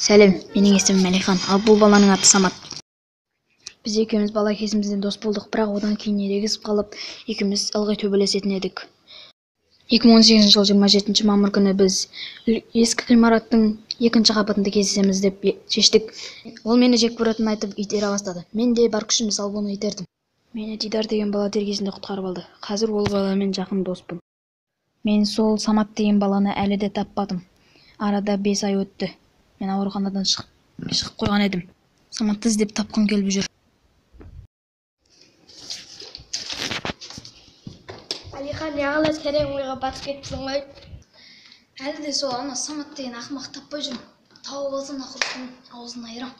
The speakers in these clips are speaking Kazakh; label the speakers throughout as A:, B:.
A: Сәлем, менің есімім Әлихан, ал бұл баланың аты Самат. Біз екеуміз бала кезімізден дос болдық, бірақ одан кейін ерегісіп қалып, екеуміз ылғи төбелесетін едік. 2018 жыл 27 мамыр күні біз ескі ғимараттың екінші қабатында кездесеміз деп шештік. Ол мені жек көретінін айтып итере бастады. Мен де бар күшімді салып оны итердім. Мені Дидар деген бала дер кезінде құтқарып алды. Қазір ол баламен жақын доспын. Мен сол Самат деген баланы әлі де таппадым. Арада 5 ай өтті. Мен ауруханадан шығып қойған едім. Саматты іздеп тапқым келіп жүр.
B: Әлихан, неғала терең ойға батып кеттің ғой?
A: Әлі де сол ана Самат деген ақымақ таппай жүрмін. Тауып алсам ақырын аузын айырам.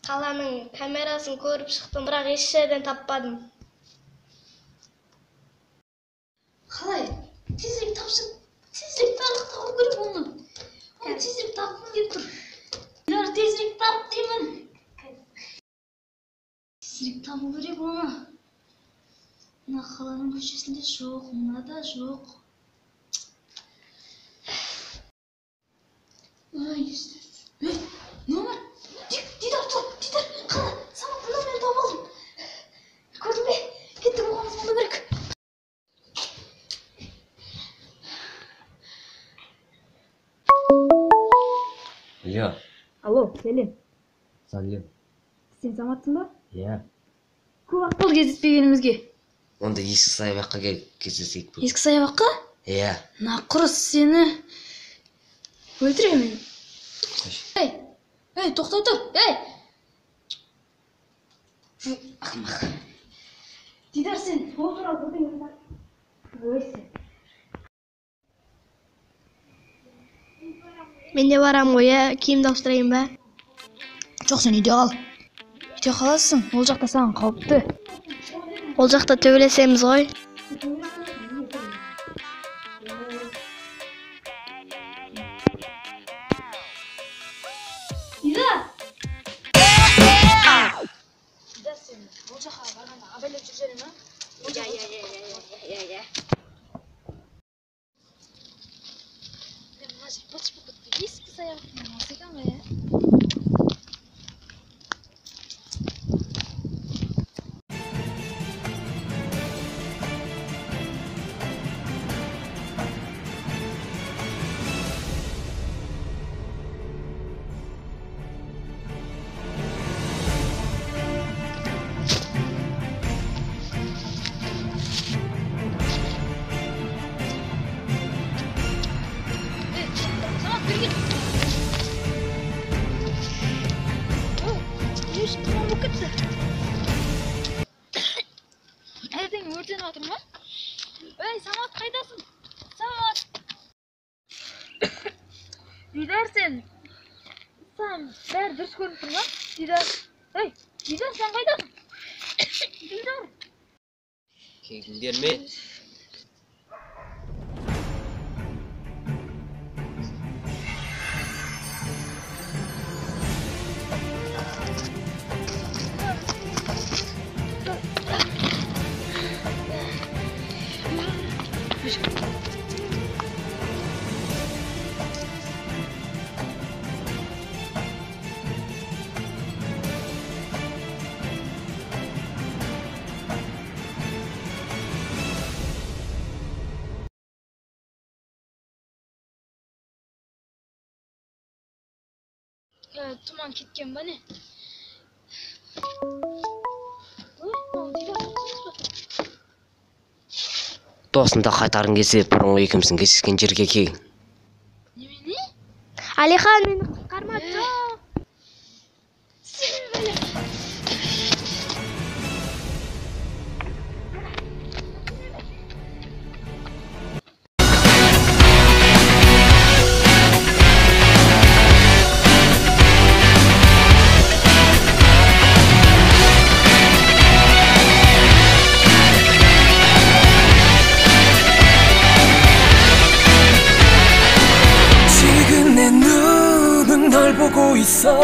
B: Қаланың камерасын көріп шықтым, бірақ еш жерден таппадым.
A: Қалай? Тезірек тапшы. Тезірек тауып керек оны. Оны тезірек тапқым келіп тұр. Дидар, тезірек тап деймін. Тезірек табу керек оны. Мына қаланың көшесінде жоқ, мына да жоқ. Номер. Дидар, тұр, Дидар. Қала, Саматтың номерін тауып алдым. Көрдің бе? Кетті, оған звону керек.
C: Алло.
A: Алло, сәлем.
C: Сәлем.
A: Сен Саматтың ба?
C: Иә.
A: Көп уақыт болды кездеспегенімізге.
C: Онда ескі саябаққа кездесейік бүгін.
A: Ескі саябаққа?
C: Иә.
A: Нақұрыс, сені өлтіремін. Ей, тоқтай тұр.
C: Ақымақ.
A: Дидар, сен ол туралы білдің. Өйсі.
B: Мен де барам ғой, киімді ауыстырайын ба?
A: Жоқ, сен үйде қал. Үйде қаласың, ол жақта саған қауіпті.
B: Ол жақта төбелесеміз ғой.
A: Дидар! Дидар, сен ол жаққа барғанда абайлап жүрсең, ма?
B: Иә.
A: Мына жер быт-шыт ескі саябақтың осы екен ғой, иә? Әлдің өртен атыр ма? Өй, Самат, қайдасың? Самат! Дидар, сен бәрі дұрыс көрініп тұр ма? Дидар, өй, Дидар, сен қайдасың? Дидар!
C: Келдіңдер ме?
A: Тұман кеткен ба не?
C: Досында қайтарың келсе, бұрынғы екеуміздің кездескен жерге кел.
A: Немене?
B: Әлихан, мені құтқарма, жоқ.
A: Сен бәле.
D: 지금 내 눈은 널 보고 있어.